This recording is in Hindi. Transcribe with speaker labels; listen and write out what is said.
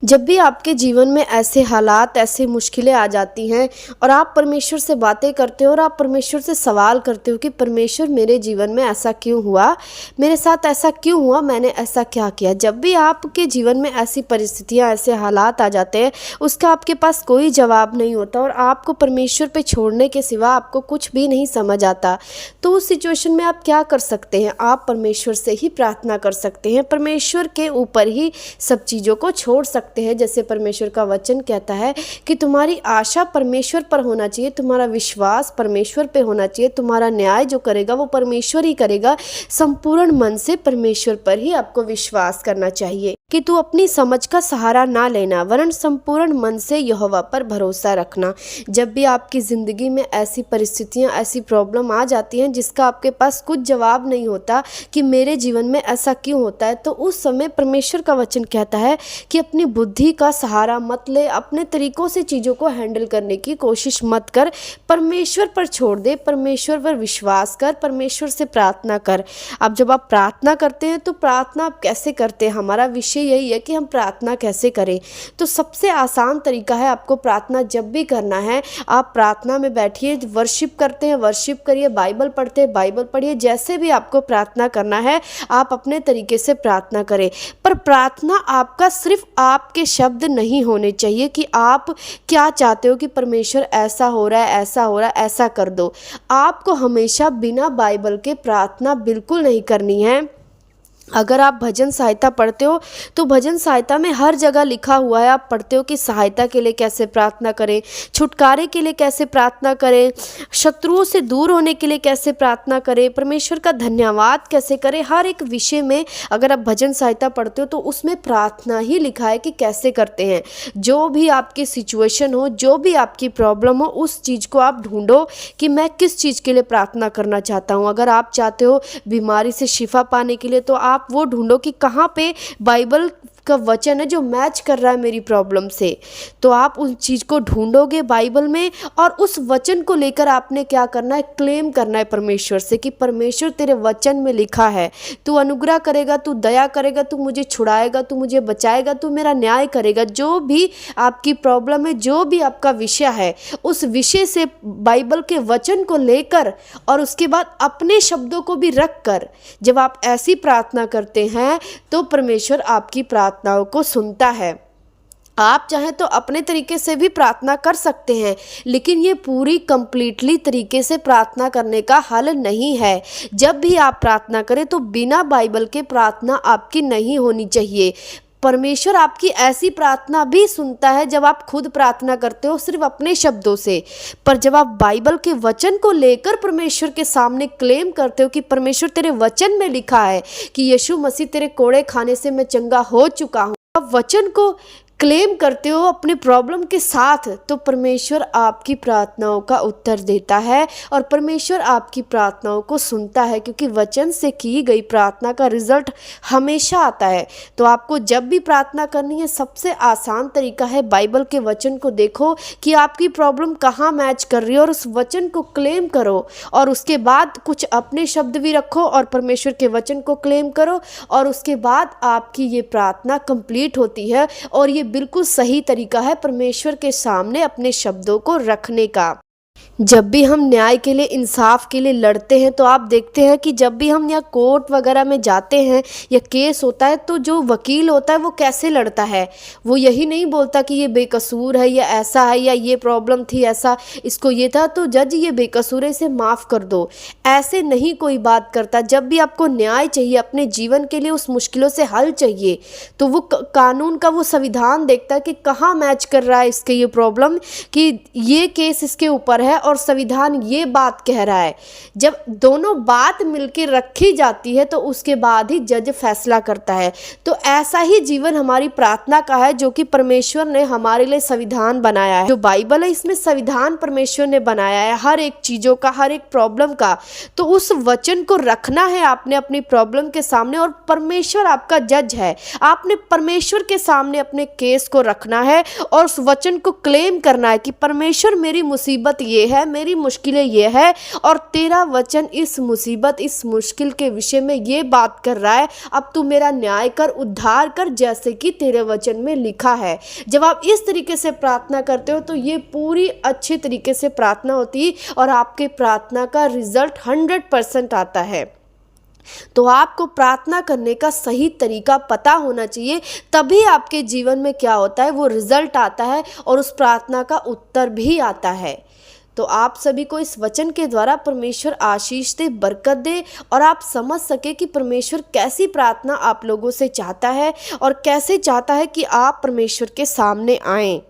Speaker 1: जब भी आपके जीवन में ऐसे हालात, ऐसी मुश्किलें आ जाती हैं और आप परमेश्वर से बातें करते हो और आप परमेश्वर से सवाल करते हो कि परमेश्वर मेरे जीवन में ऐसा क्यों हुआ, मेरे साथ ऐसा क्यों हुआ, मैंने ऐसा क्या किया। जब भी आपके जीवन में ऐसी परिस्थितियां, ऐसे हालात आ जाते हैं, उसका आपके पास कोई जवाब नहीं होता और आपको परमेश्वर पे छोड़ने के सिवा आपको कुछ भी नहीं समझ आता, तो उस सिचुएशन में आप क्या कर सकते हैं? आप परमेश्वर से ही प्रार्थना कर सकते हैं, परमेश्वर के ऊपर ही सब चीज़ों को छोड़ सकते हैं। जैसे परमेश्वर का वचन कहता है कि तुम्हारी आशा परमेश्वर पर होना चाहिए, तुम्हारा विश्वास परमेश्वर पे होना चाहिए, तुम्हारा न्याय जो करेगा वो परमेश्वर ही करेगा। संपूर्ण मन से परमेश्वर पर ही आपको विश्वास करना चाहिए कि तू अपनी समझ का सहारा ना लेना, वरन संपूर्ण मन से यहोवा पर भरोसा रखना। जब भी आपकी ज़िंदगी में ऐसी परिस्थितियां, ऐसी प्रॉब्लम आ जाती हैं जिसका आपके पास कुछ जवाब नहीं होता कि मेरे जीवन में ऐसा क्यों होता है, तो उस समय परमेश्वर का वचन कहता है कि अपनी बुद्धि का सहारा मत ले, अपने तरीक़ों से चीज़ों को हैंडल करने की कोशिश मत कर, परमेश्वर पर छोड़ दे, परमेश्वर पर विश्वास कर, परमेश्वर से प्रार्थना कर। अब जब आप प्रार्थना करते हैं तो प्रार्थना आप कैसे करते हैं? हमारा विषय यही है कि हम प्रार्थना कैसे करें। तो सबसे आसान तरीका है, आपको प्रार्थना जब भी करना है, आप प्रार्थना में बैठिए, वर्शिप करते हैं वर्शिप करिए, बाइबल पढ़ते हैं बाइबल पढ़िए, जैसे भी आपको प्रार्थना करना है आप अपने तरीके से प्रार्थना करें। पर प्रार्थना आपका सिर्फ आपके शब्द नहीं होने चाहिए कि आप क्या चाहते हो कि परमेश्वर ऐसा हो रहा है, ऐसा हो रहा है, ऐसा कर दो। आपको हमेशा बिना बाइबल के प्रार्थना बिल्कुल नहीं करनी है। अगर आप भजन सहायता पढ़ते हो तो भजन सहायता में हर जगह लिखा हुआ है, आप पढ़ते हो कि सहायता के लिए कैसे प्रार्थना करें, छुटकारे के लिए कैसे प्रार्थना करें, शत्रुओं से दूर होने के लिए कैसे प्रार्थना करें, परमेश्वर का धन्यवाद कैसे करें। हर एक विषय में अगर आप भजन सहायता पढ़ते हो तो उसमें प्रार्थना ही लिखा है कि कैसे करते हैं। जो भी आपकी सिचुएशन हो, जो भी आपकी प्रॉब्लम हो, उस चीज़ को आप ढूंढो कि मैं किस चीज़ के लिए प्रार्थना करना चाहता हूँ। अगर आप चाहते हो बीमारी से शिफा पाने के लिए तो आप वो ढूंढो कि कहाँ पे बाइबल का वचन है जो मैच कर रहा है मेरी प्रॉब्लम से, तो आप उस चीज़ को ढूंढोगे बाइबल में और उस वचन को लेकर आपने क्या करना है? क्लेम करना है परमेश्वर से कि परमेश्वर तेरे वचन में लिखा है, तू अनुग्रह करेगा, तू दया करेगा, तू मुझे छुड़ाएगा, तू मुझे बचाएगा, तू मेरा न्याय करेगा। जो भी आपकी प्रॉब्लम है, जो भी आपका विषय है, उस विषय से बाइबल के वचन को लेकर और उसके बाद अपने शब्दों को भी रख कर जब आप ऐसी प्रार्थना करते हैं तो परमेश्वर आपकी प्रार्थनाओं को सुनता है। आप चाहें तो अपने तरीके से भी प्रार्थना कर सकते हैं, लेकिन ये पूरी कंप्लीटली तरीके से प्रार्थना करने का हल नहीं है। जब भी आप प्रार्थना करें तो बिना बाइबल के प्रार्थना आपकी नहीं होनी चाहिए। परमेश्वर आपकी ऐसी प्रार्थना भी सुनता है जब आप खुद प्रार्थना करते हो सिर्फ अपने शब्दों से, पर जब आप बाइबल के वचन को लेकर परमेश्वर के सामने क्लेम करते हो कि परमेश्वर तेरे वचन में लिखा है कि यीशु मसीह तेरे कोड़े खाने से मैं चंगा हो चुका हूँ, आप वचन को क्लेम करते हो अपने प्रॉब्लम के साथ, तो परमेश्वर आपकी प्रार्थनाओं का उत्तर देता है और परमेश्वर आपकी प्रार्थनाओं को सुनता है, क्योंकि वचन से की गई प्रार्थना का रिजल्ट हमेशा आता है। तो आपको जब भी प्रार्थना करनी है, सबसे आसान तरीका है बाइबल के वचन को देखो कि आपकी प्रॉब्लम कहाँ मैच कर रही है और उस वचन को क्लेम करो, और उसके बाद कुछ अपने शब्द भी रखो और परमेश्वर के वचन को क्लेम करो, और उसके बाद आपकी ये प्रार्थना कंप्लीट होती है। और ये बिल्कुल सही तरीका है परमेश्वर के सामने अपने शब्दों को रखने का। जब भी हम न्याय के लिए, इंसाफ के लिए लड़ते हैं तो आप देखते हैं कि जब भी हम यहाँ कोर्ट वगैरह में जाते हैं या केस होता है तो जो वकील होता है वो कैसे लड़ता है? वो यही नहीं बोलता कि ये बेकसूर है या ऐसा है या ये प्रॉब्लम थी, ऐसा इसको ये था तो जज ये बेकसूर है, इसे माफ़ कर दो। ऐसे नहीं कोई बात करता। जब भी आपको न्याय चाहिए, अपने जीवन के लिए उस मुश्किलों से हल चाहिए, तो वो कानून का वो संविधान देखता है कि कहाँ मैच कर रहा है इसके ये प्रॉब्लम, कि ये केस इसके ऊपर है और संविधान ये बात कह रहा है। जब दोनों बात मिलकर रखी जाती है तो उसके बाद ही जज फैसला करता है। तो ऐसा ही जीवन हमारी प्रार्थना का है, जो कि परमेश्वर ने हमारे लिए संविधान बनाया है। जो बाइबल है इसमें संविधान परमेश्वर ने बनाया है हर एक चीज़ों का, हर एक प्रॉब्लम का। तो उस वचन को रखना है आपने अपनी प्रॉब्लम के सामने, और परमेश्वर आपका जज है। आपने परमेश्वर के सामने अपने केस को रखना है और उस वचन को क्लेम करना है कि परमेश्वर मेरी मुसीबत ये ये है, मेरी मुश्किलें ये है, और तेरा वचन इस मुसीबत, इस मुश्किल के विषय में ये बात कर रहा है, अब तू मेरा न्याय कर, उद्धार कर, जैसे कि तेरे वचन में लिखा है। जब आप इस तरीके से प्रार्थना करते हो तो ये पूरी अच्छी तरीके से प्रार्थना होती है और आपके प्रार्थना का रिजल्ट 100% आता है। तो आपको प्रार्थना करने का सही तरीका पता होना चाहिए, तभी आपके जीवन में क्या होता है, वो रिजल्ट आता है और उस प्रार्थना का उत्तर भी आता है। तो आप सभी को इस वचन के द्वारा परमेश्वर आशीष दे, बरकत दे, और आप समझ सके कि परमेश्वर कैसी प्रार्थना आप लोगों से चाहता है और कैसे चाहता है कि आप परमेश्वर के सामने आएं।